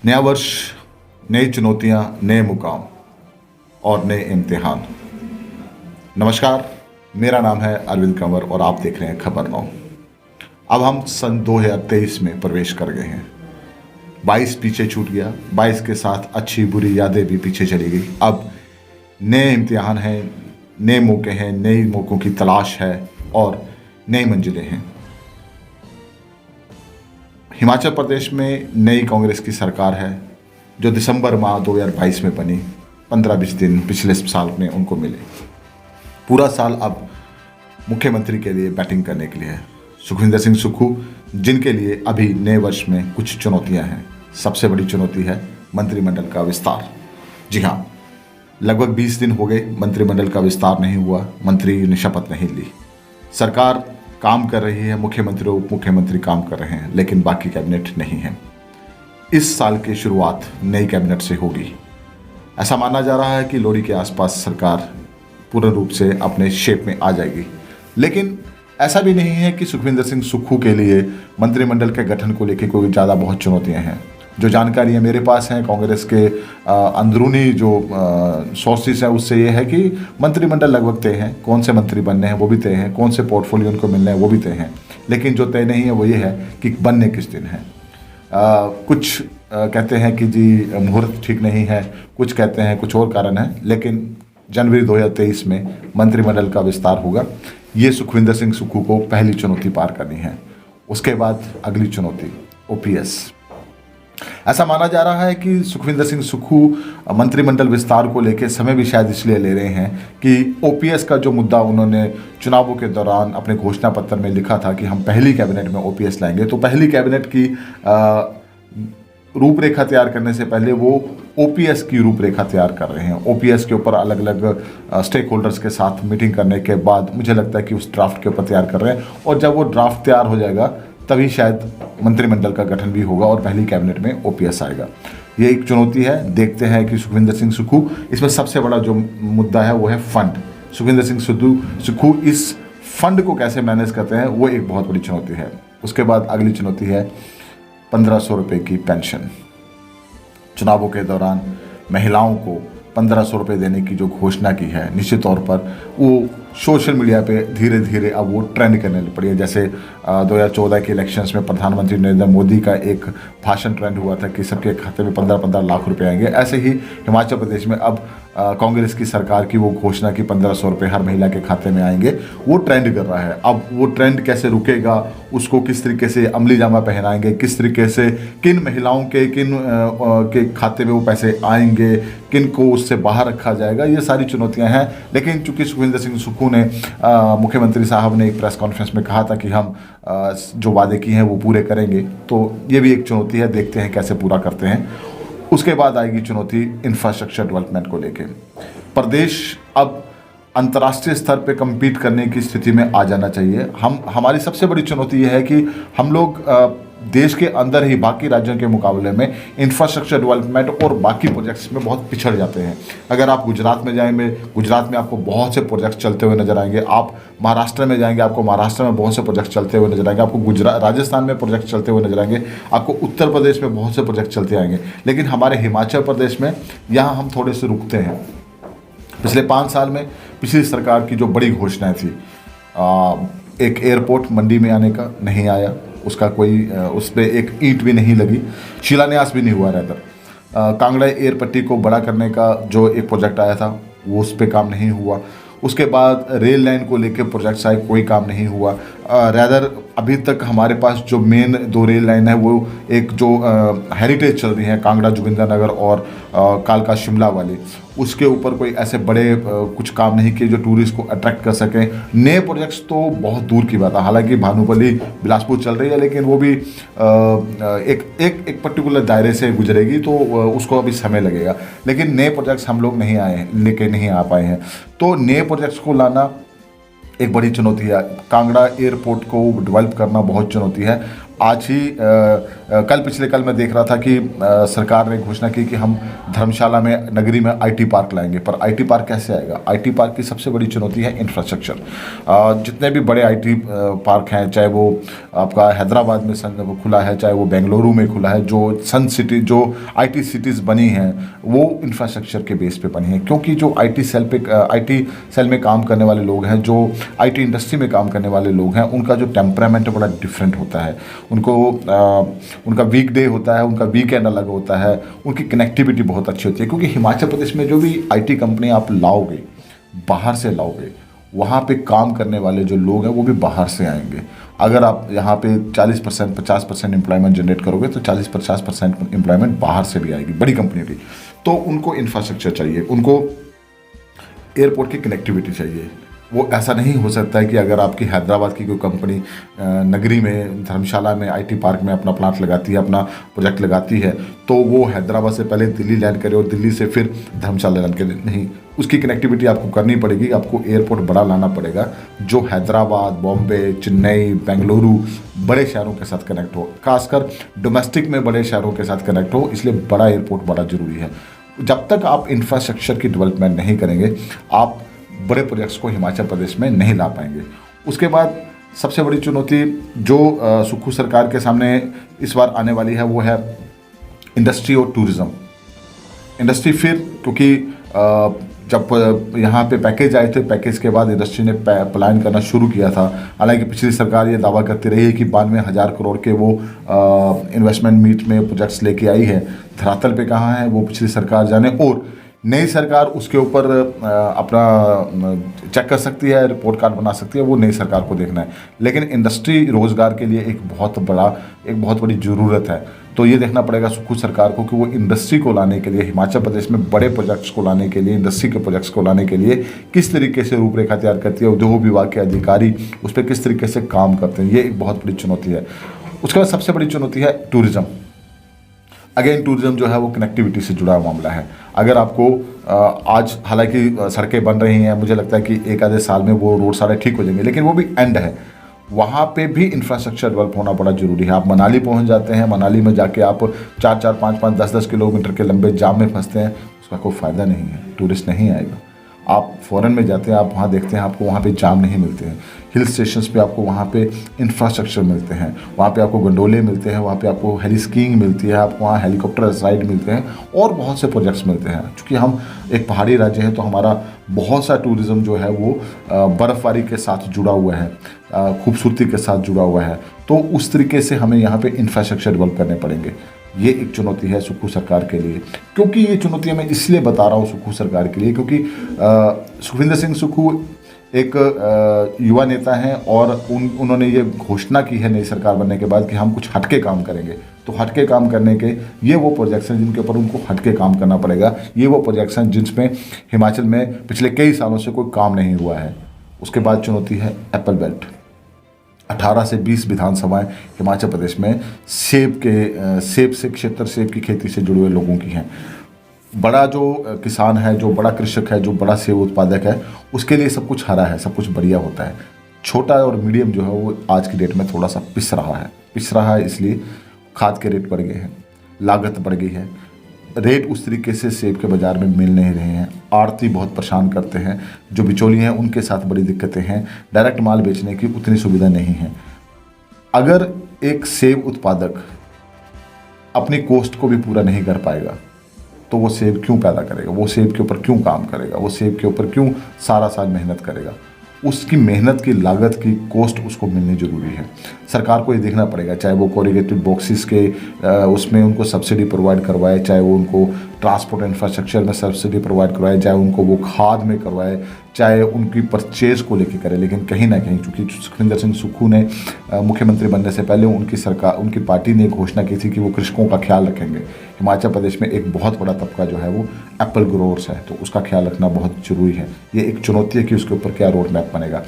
नया वर्ष, नई चुनौतियां, नए मुकाम और नए इम्तिहान। नमस्कार, मेरा नाम है अरविंद कंवर और आप देख रहे हैं खबर 9। अब हम सन 2023 में प्रवेश कर गए हैं। 22 पीछे छूट गया, 22 के साथ अच्छी बुरी यादें भी पीछे चली गई। अब नए इम्तिहान हैं, नए मौके हैं, नए मौक़ों की तलाश है और नई मंजिलें हैं। हिमाचल प्रदेश में नई कांग्रेस की सरकार है जो दिसंबर माह 2022 में बनी। 15-20 दिन पिछले साल में उनको मिले। पूरा साल अब मुख्यमंत्री के लिए बैटिंग करने के लिए है। सुखविंदर सिंह सुक्खू, जिनके लिए अभी नए वर्ष में कुछ चुनौतियां हैं। सबसे बड़ी चुनौती है मंत्रिमंडल का विस्तार। जी हाँ, लगभग 20 दिन हो गए मंत्रिमंडल का विस्तार नहीं हुआ, मंत्री ने शपथ नहीं ली। सरकार काम कर रही है, मुख्यमंत्री और उप मुख्यमंत्री काम कर रहे हैं, लेकिन बाकी कैबिनेट नहीं है। इस साल की शुरुआत नई कैबिनेट से होगी। ऐसा माना जा रहा है कि लोहड़ी के आसपास सरकार पूर्ण रूप से अपने शेप में आ जाएगी। लेकिन ऐसा भी नहीं है कि सुखविंदर सिंह सुक्खू के लिए मंत्रिमंडल के गठन को लेकर कोई ज़्यादा बहुत चुनौतियां हैं। जो जानकारियां मेरे पास हैं कांग्रेस के अंदरूनी जो सोर्सेस है, उससे ये है कि मंत्रिमंडल लगभग तय हैं। कौन से मंत्री बनने हैं वो भी तय हैं, कौन से पोर्टफोलियो उनको मिलने हैं वो भी तय हैं। लेकिन जो तय नहीं है वो ये है कि बनने किस दिन है। कुछ कहते हैं कि जी मुहूर्त ठीक नहीं है, कुछ कहते हैं कुछ और कारण है, लेकिन जनवरी 2023 में मंत्रिमंडल का विस्तार होगा। ये सुखविंदर सिंह सुक्खू को पहली चुनौती पार करनी है। उसके बाद अगली चुनौती ओपीएस। ऐसा माना जा रहा है कि सुखविंदर सिंह सुक्खू मंत्रिमंडल विस्तार को लेकर समय भी शायद इसलिए ले रहे हैं कि ओपीएस का जो मुद्दा उन्होंने चुनावों के दौरान अपने घोषणा पत्र में लिखा था कि हम पहली कैबिनेट में ओपीएस लाएंगे, तो पहली कैबिनेट की रूपरेखा तैयार करने से पहले वो ओपीएस की रूपरेखा तैयार कर रहे हैं। ओपीएस के ऊपर अलग अलग स्टेक होल्डर्स के साथ मीटिंग करने के बाद मुझे लगता है कि उस ड्राफ्ट के ऊपर तैयार कर रहे हैं, और जब वो ड्राफ्ट तैयार हो जाएगा तभी शायद मंत्रिमंडल का गठन भी होगा और पहली कैबिनेट में ओपीएस आएगा। ये एक चुनौती है। देखते हैं कि सुखविंदर सिंह सुक्खू, इसमें सबसे बड़ा जो मुद्दा है वो है फंड। सुखविंदर सिंह सुक्खू इस फंड को कैसे मैनेज करते हैं, वो एक बहुत बड़ी चुनौती है। उसके बाद अगली चुनौती है 1500 रुपये की पेंशन। चुनावों के दौरान महिलाओं को 1500 रुपये देने की जो घोषणा की है, निश्चित तौर पर वो सोशल मीडिया पे धीरे धीरे अब वो ट्रेंड करने लग पड़ी है। जैसे 2014 के इलेक्शंस में प्रधानमंत्री नरेंद्र मोदी का एक भाषण ट्रेंड हुआ था कि सबके खाते में 15-15 लाख रुपए आएंगे। ऐसे ही हिमाचल प्रदेश में अब कांग्रेस की सरकार की वो घोषणा कि 1500 रुपये हर महिला के खाते में आएंगे, वो ट्रेंड कर रहा है। अब वो ट्रेंड कैसे रुकेगा, उसको किस तरीके से अमली जामा पहनाएंगे, किस तरीके से किन महिलाओं के के खाते में वो पैसे आएंगे, किन को उससे बाहर रखा जाएगा, ये सारी चुनौतियां हैं। लेकिन चूंकि सुखविंदर सिंह सुक्खू ने मुख्यमंत्री साहब ने एक प्रेस कॉन्फ्रेंस में कहा था कि हम जो वादे किए हैं वो पूरे करेंगे, तो ये भी एक चुनौती है। देखते हैं कैसे पूरा करते हैं। उसके बाद आएगी चुनौती इंफ्रास्ट्रक्चर डेवलपमेंट को लेके। प्रदेश अब अंतर्राष्ट्रीय स्तर पे कम्पीट करने की स्थिति में आ जाना चाहिए। हमारी सबसे बड़ी चुनौती ये है कि हम लोग देश के अंदर ही बाकी राज्यों के मुकाबले में इंफ्रास्ट्रक्चर डेवलपमेंट और बाकी प्रोजेक्ट्स में बहुत पिछड़ जाते हैं। अगर आप गुजरात में जाएंगे, गुजरात में आपको बहुत से प्रोजेक्ट्स चलते हुए नजर आएंगे। आप महाराष्ट्र में जाएंगे, आपको महाराष्ट्र में बहुत से प्रोजेक्ट चलते हुए नजर आएंगे। आपको राजस्थान में प्रोजेक्ट चलते हुए नजर आएंगे। आपको उत्तर प्रदेश में बहुत से प्रोजेक्ट चलते आएंगे। लेकिन हमारे हिमाचल प्रदेश में यहाँ हम थोड़े से रुकते हैं। पिछले 5 साल में पिछली सरकार की जो बड़ी घोषणाएं थी, एक एयरपोर्ट मंडी में आने का नहीं आया, उसका कोई उस पर एक ईंट भी नहीं लगी, शिलान्यास भी नहीं हुआ। रहता कांगड़ा एयर पट्टी को बड़ा करने का जो एक प्रोजेक्ट आया था वो उस पर काम नहीं हुआ। उसके बाद रेल लाइन को लेकर प्रोजेक्ट्स आए, कोई काम नहीं हुआ। रैदर अभी तक हमारे पास जो मेन 2 रेल लाइन है वो एक जो हेरिटेज चल रही है, कांगड़ा जोगिंद्रनगर और कालका शिमला वाली, उसके ऊपर कोई ऐसे बड़े कुछ काम नहीं किए जो टूरिस्ट को अट्रैक्ट कर सकें। नए प्रोजेक्ट्स तो बहुत दूर की बात है। हालांकि भानुपल्ली बिलासपुर चल रही है, लेकिन वो भी एक पर्टिकुलर दायरे से गुजरेगी, तो उसको अभी समय लगेगा। लेकिन नए प्रोजेक्ट्स हम लोग नहीं आए हैं, लेके नहीं आ पाए हैं। तो नए प्रोजेक्ट्स को लाना एक बड़ी चुनौती है। कांगड़ा एयरपोर्ट को डेवलप करना बहुत चुनौती है। आज ही पिछले कल मैं देख रहा था कि सरकार ने घोषणा की कि हम धर्मशाला में नगरी में आईटी पार्क लाएंगे। पर आईटी पार्क कैसे आएगा? आईटी पार्क की सबसे बड़ी चुनौती है इंफ्रास्ट्रक्चर। जितने भी बड़े आईटी पार्क हैं, चाहे वो आपका हैदराबाद में खुला है, चाहे वो बेंगलुरु में खुला है, जो सन सिटी जो आईटी सिटीज़ बनी हैं वो इंफ्रास्ट्रक्चर के बेस पे बनी है। क्योंकि जो आईटी सेल में काम करने वाले लोग हैं, जो आईटी इंडस्ट्री में काम करने वाले लोग हैं, उनका जो टेम्परामेंट बड़ा डिफरेंट होता है। उनका वीक डे होता है, उनका वीकेंड अलग होता है, उनकी कनेक्टिविटी बहुत अच्छी होती है। क्योंकि हिमाचल प्रदेश में जो भी आईटी कंपनी आप लाओगे, बाहर से लाओगे, वहाँ पे काम करने वाले जो लोग हैं वो भी बाहर से आएंगे। अगर आप यहाँ पे 40% 50% एम्प्लॉयमेंट जनरेट करोगे तो 40-50% एम्प्लॉयमेंट बाहर से भी आएगी, बड़ी कंपनी की। तो उनको इंफ्रास्ट्रक्चर चाहिए, उनको एयरपोर्ट की कनेक्टिविटी चाहिए। वो ऐसा नहीं हो सकता है कि अगर आपकी हैदराबाद की कोई कंपनी नगरी में, धर्मशाला में, आईटी पार्क में अपना प्लांट लगाती है, अपना प्रोजेक्ट लगाती है, तो वो हैदराबाद से पहले दिल्ली लैंड करे और दिल्ली से फिर धर्मशाला लैंड करे। नहीं, उसकी कनेक्टिविटी आपको करनी पड़ेगी। आपको एयरपोर्ट बड़ा लाना पड़ेगा जो हैदराबाद, बॉम्बे, चेन्नई, बेंगलुरु बड़े शहरों के साथ कनेक्ट हो, खासकर डोमेस्टिक में बड़े शहरों के साथ कनेक्ट हो। इसलिए बड़ा एयरपोर्ट बड़ा ज़रूरी है। जब तक आप इंफ्रास्ट्रक्चर की डेवलपमेंट नहीं करेंगे, आप बड़े प्रोजेक्ट्स को हिमाचल प्रदेश में नहीं ला पाएंगे। उसके बाद सबसे बड़ी चुनौती जो सुक्खू सरकार के सामने इस बार आने वाली है वो है इंडस्ट्री और टूरिज़्म। इंडस्ट्री फिर, क्योंकि जब यहाँ पे पैकेज आए थे, पैकेज के बाद इंडस्ट्री ने पलायन करना शुरू किया था। हालांकि पिछली सरकार ये दावा करती रही है कि 92,000 करोड़ के वो इन्वेस्टमेंट मीट में प्रोजेक्ट्स लेके आई है। धरातल पे कहाँ है वो पिछली सरकार जाने, और नई सरकार उसके ऊपर अपना चेक कर सकती है, रिपोर्ट कार्ड बना सकती है, वो नई सरकार को देखना है। लेकिन इंडस्ट्री रोज़गार के लिए एक बहुत बड़ी ज़रूरत है। तो ये देखना पड़ेगा सुक्खू सरकार को कि वो इंडस्ट्री को लाने के लिए, हिमाचल प्रदेश में बड़े प्रोजेक्ट्स को लाने के लिए, इंडस्ट्री के प्रोजेक्ट्स को लाने के लिए किस तरीके से रूपरेखा तैयार करती है, उद्योग विभाग के अधिकारी उस पर किस तरीके से काम करते हैं। ये एक बहुत बड़ी चुनौती है। उसके बाद सबसे बड़ी चुनौती है टूरिज़्म। अगेन टूरिज़्म जो है वो कनेक्टिविटी से जुड़ा हुआ मामला है। अगर आपको आज हालांकि सड़कें बन रही हैं, मुझे लगता है कि एक आधे साल में वो रोड सारे ठीक हो जाएंगे, लेकिन वो भी एंड है। वहाँ पे भी इंफ्रास्ट्रक्चर डेवलप होना बड़ा ज़रूरी है। आप मनाली पहुँच जाते हैं, मनाली में जाके आप 4-4, 5-5, 10-10 किलोमीटर के लंबे जाम में फंसते हैं, उसका कोई फ़ायदा नहीं है, टूरिस्ट नहीं आएगा। आप फ़ॉरेन में जाते हैं, आप वहाँ देखते हैं, आपको वहाँ पे जाम नहीं मिलते हैं। हिल स्टेशंस पे आपको वहाँ पे इंफ्रास्ट्रक्चर मिलते हैं, वहाँ पे आपको गंडोले मिलते हैं, वहाँ पे आपको हेली स्कीइंग मिलती है, आपको वहाँ हेलीकॉप्टर राइड मिलते हैं, और बहुत से प्रोजेक्ट्स मिलते हैं। चूँकि हम एक पहाड़ी राज्य हैं तो हमारा बहुत सा टूरिज़्म जो है वो बर्फ़बारी के साथ जुड़ा हुआ है, खूबसूरती के साथ जुड़ा हुआ है। तो उस तरीके से हमें यहाँ पे इंफ्रास्ट्रक्चर डेवलप करने पड़ेंगे। ये एक चुनौती है सुक्खू सरकार के लिए। क्योंकि ये चुनौतियाँ मैं इसलिए बता रहा हूँ सुक्खू सरकार के लिए, क्योंकि सुखविंदर सिंह सुक्खू एक युवा नेता हैं और उन्होंने ये घोषणा की है नई सरकार बनने के बाद कि हम कुछ हटके काम करेंगे। तो हटके काम करने के ये वो प्रोजेक्ट्स हैं जिनके ऊपर उनको हटके काम करना पड़ेगा। ये वो प्रोजेक्ट्स हैं जिसमें हिमाचल में पिछले कई सालों से कोई काम नहीं हुआ है। उसके बाद चुनौती है एप्पल बेल्ट। 18 से 20 विधानसभाएं हिमाचल प्रदेश में सेब से क्षेत्र, सेब की खेती से जुड़े हुए लोगों की हैं। बड़ा जो किसान है, जो बड़ा कृषक है, जो बड़ा सेब उत्पादक है, उसके लिए सब कुछ हरा है, सब कुछ बढ़िया होता है। छोटा और मीडियम जो है वो आज की डेट में थोड़ा सा पिस रहा है इसलिए खाद के रेट बढ़ गए हैं, लागत बढ़ गई है, रेट उस तरीके से सेब के बाज़ार में मिल नहीं रहे हैं, आड़ती बहुत परेशान करते हैं, जो बिचौलिए हैं उनके साथ बड़ी दिक्कतें हैं, डायरेक्ट माल बेचने की उतनी सुविधा नहीं है। अगर एक सेब उत्पादक अपनी कॉस्ट को भी पूरा नहीं कर पाएगा तो वो सेब क्यों पैदा करेगा, वो सेब के ऊपर क्यों काम करेगा, वो सेब के ऊपर क्यों सारा साल मेहनत करेगा। उसकी मेहनत की लागत की कॉस्ट उसको मिलनी ज़रूरी है। सरकार को ये देखना पड़ेगा, चाहे वो कोरिगेटेड बॉक्सेस के उसमें उनको सब्सिडी प्रोवाइड करवाए, चाहे वो उनको ट्रांसपोर्ट इंफ्रास्ट्रक्चर में सब्सिडी प्रोवाइड करवाए, चाहे उनको वो खाद में करवाए, चाहे उनकी परचेज को लेके करे। लेकिन कहीं ना कहीं चूँकि सुखविंदर सिंह सुक्खू ने मुख्यमंत्री बनने से पहले उनकी पार्टी ने घोषणा की थी कि वो कृषकों का ख्याल रखेंगे। हिमाचल प्रदेश में एक बहुत बड़ा तबका जो है वो एप्पल ग्रोअर्स है, तो उसका ख्याल रखना बहुत ज़रूरी है। ये एक चुनौती है कि उसके ऊपर क्या रोड मैप बनेगा।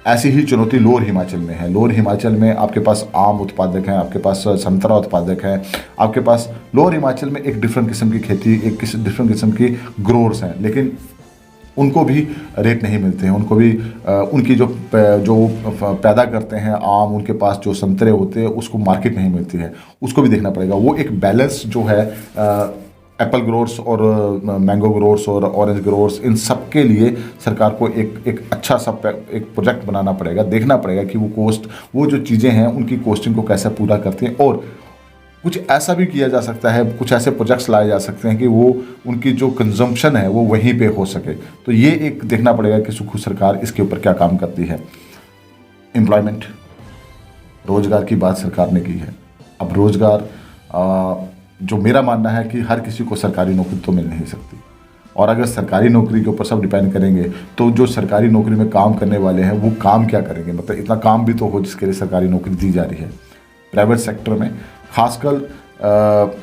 ऐसी ही चुनौती लोअर हिमाचल में है। लोअर हिमाचल में आपके पास आम उत्पादक हैं, आपके पास संतरा उत्पादक हैं, आपके पास लोअर हिमाचल में एक डिफरेंट किस्म की खेती, डिफरेंट किस्म की ग्रोअर्स हैं। लेकिन उनको भी रेट नहीं मिलते हैं, उनको भी उनकी जो पैदा करते हैं आम, उनके पास जो संतरे होते हैं उसको मार्केट नहीं मिलती है, उसको भी देखना पड़ेगा। वो एक बैलेंस जो है एप्पल ग्रोवर्स और मैंगो ग्रोवर्स और ऑरेंज ग्रोवर्स, इन सब के लिए सरकार को एक अच्छा सा एक प्रोजेक्ट बनाना पड़ेगा, देखना पड़ेगा कि वो जो चीज़ें हैं उनकी कॉस्टिंग को कैसे पूरा करती हैं। और कुछ ऐसा भी किया जा सकता है, कुछ ऐसे प्रोजेक्ट्स लाए जा सकते हैं कि वो उनकी जो कंजम्पशन है वो वहीं पे हो सके। तो ये एक देखना पड़ेगा कि सुखू सरकार इसके ऊपर क्या काम करती है। एम्प्लॉयमेंट, रोजगार की बात सरकार ने की है। अब रोजगार, जो मेरा मानना है कि हर किसी को सरकारी नौकरी तो मिल नहीं सकती, और अगर सरकारी नौकरी के ऊपर सब डिपेंड करेंगे तो जो सरकारी नौकरी में काम करने वाले हैं वो काम क्या करेंगे, मतलब इतना काम भी तो हो जिसके लिए सरकारी नौकरी दी जा रही है। प्राइवेट सेक्टर में खासकर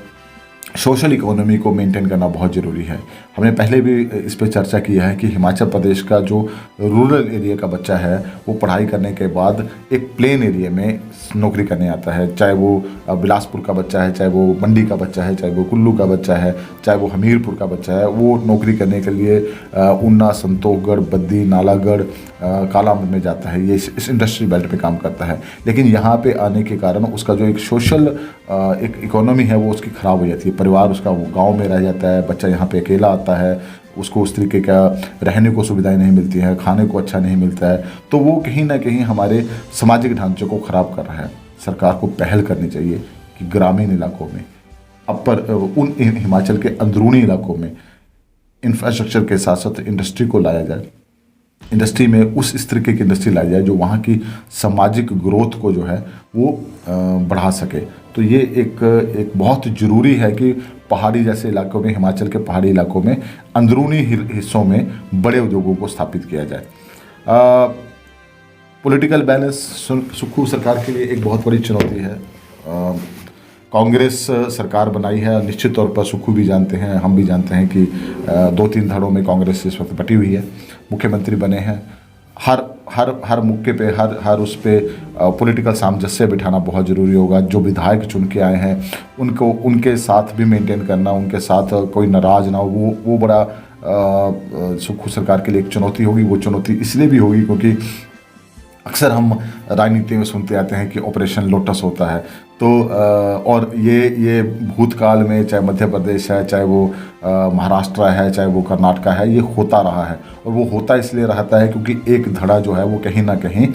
सोशल इकोनॉमी को मेंटेन करना बहुत ज़रूरी है। हमने पहले भी इस पर चर्चा किया है कि हिमाचल प्रदेश का जो रूरल एरिया का बच्चा है वो पढ़ाई करने के बाद एक प्लेन एरिया में नौकरी करने आता है, चाहे वो बिलासपुर का बच्चा है, चाहे वो मंडी का बच्चा है, चाहे वो कुल्लू का बच्चा है, चाहे वो हमीरपुर का बच्चा है, वो नौकरी करने के लिए ऊना, संतोषगढ़, बद्दी, नालागढ़, कालाअमृत में जाता है। ये इस इंडस्ट्री बेल्ट पे काम करता है, लेकिन यहाँ पे आने के कारण उसका जो एक सोशल एक इकोनॉमी है वो उसकी ख़राब हो जाती है। परिवार उसका गांव में रह जाता है, बच्चा यहाँ पे अकेला आता है, उसको उस तरीके का रहने को सुविधाएं नहीं मिलती हैं, खाने को अच्छा नहीं मिलता है, तो वो कहीं ना कहीं हमारे सामाजिक ढांचे को ख़राब कर रहा है। सरकार को पहल करनी चाहिए कि ग्रामीण इलाकों में, उन हिमाचल के अंदरूनी इलाकों में इंफ्रास्ट्रक्चर के साथ साथ इंडस्ट्री को लाया जाए। इंडस्ट्री में इस तरीके की इंडस्ट्री लाई जाए जो वहाँ की सामाजिक ग्रोथ को जो है वो बढ़ा सके। तो ये एक बहुत ज़रूरी है कि पहाड़ी जैसे इलाकों में, हिमाचल के पहाड़ी इलाकों में, अंदरूनी हिस्सों में बड़े उद्योगों को स्थापित किया जाए। पॉलिटिकल बैलेंस सुखू सरकार के लिए एक बहुत बड़ी चुनौती है। कांग्रेस सरकार बनाई है, निश्चित तौर पर सुखू भी जानते हैं, हम भी जानते हैं कि 2-3 धड़ों में कांग्रेस इस वक्त बटी हुई है। मुख्यमंत्री बने हैं, हर मौके पे हर उस पे पॉलिटिकल सामंजस्य बिठाना बहुत ज़रूरी होगा। जो विधायक चुन के आए हैं उनको उनके साथ भी मेंटेन करना, उनके साथ कोई नाराज़ ना हो, वो बड़ा सुखू सरकार के लिए एक चुनौती होगी। वो चुनौती इसलिए भी होगी क्योंकि अक्सर हम राजनीति में सुनते आते हैं कि ऑपरेशन लोटस होता है, तो और ये भूतकाल में चाहे मध्य प्रदेश है, चाहे वो महाराष्ट्र है, चाहे वो कर्नाटक है, ये होता रहा है। और वो होता इसलिए रहता है क्योंकि एक धड़ा जो है वो कहीं ना कहीं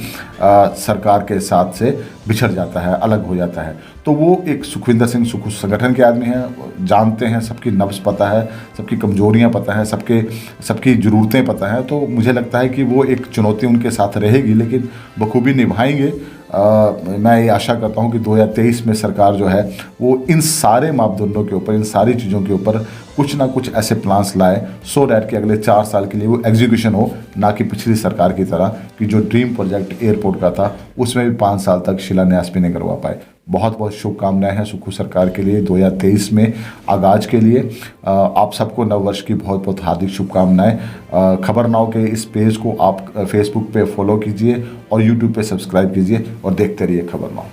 सरकार के साथ से बिछड़ जाता है, अलग हो जाता है। तो वो एक सुखविंदर सिंह सुखू संगठन के आदमी हैं, जानते हैं, सबकी नब्ज़ पता है, सबकी कमजोरियां पता है, सबकी ज़रूरतें पता है। तो मुझे लगता है कि वो एक चुनौती उनके साथ रहेगी, लेकिन बखूबी निभाएंगे। मैं ये आशा करता हूँ कि 2023 में सरकार जो है वो इन सारे मापदंडों के ऊपर, इन सारी चीज़ों के ऊपर कुछ ना कुछ ऐसे प्लान्स लाए सो डैट कि अगले 4 साल के लिए वो एग्जीक्यूशन हो, ना कि पिछली सरकार की तरह कि जो ड्रीम प्रोजेक्ट एयरपोर्ट का था उसमें भी 5 साल तक शिलान्यास भी नहीं करवा पाए। बहुत बहुत शुभकामनाएं हैं सुखू सरकार के लिए 2023 में आगाज के लिए। आप सबको नववर्ष की बहुत बहुत हार्दिक शुभकामनाएं। खबर नाउ के इस पेज को आप फेसबुक पे फॉलो कीजिए और यूट्यूब पे सब्सक्राइब कीजिए और देखते रहिए खबर नाउ।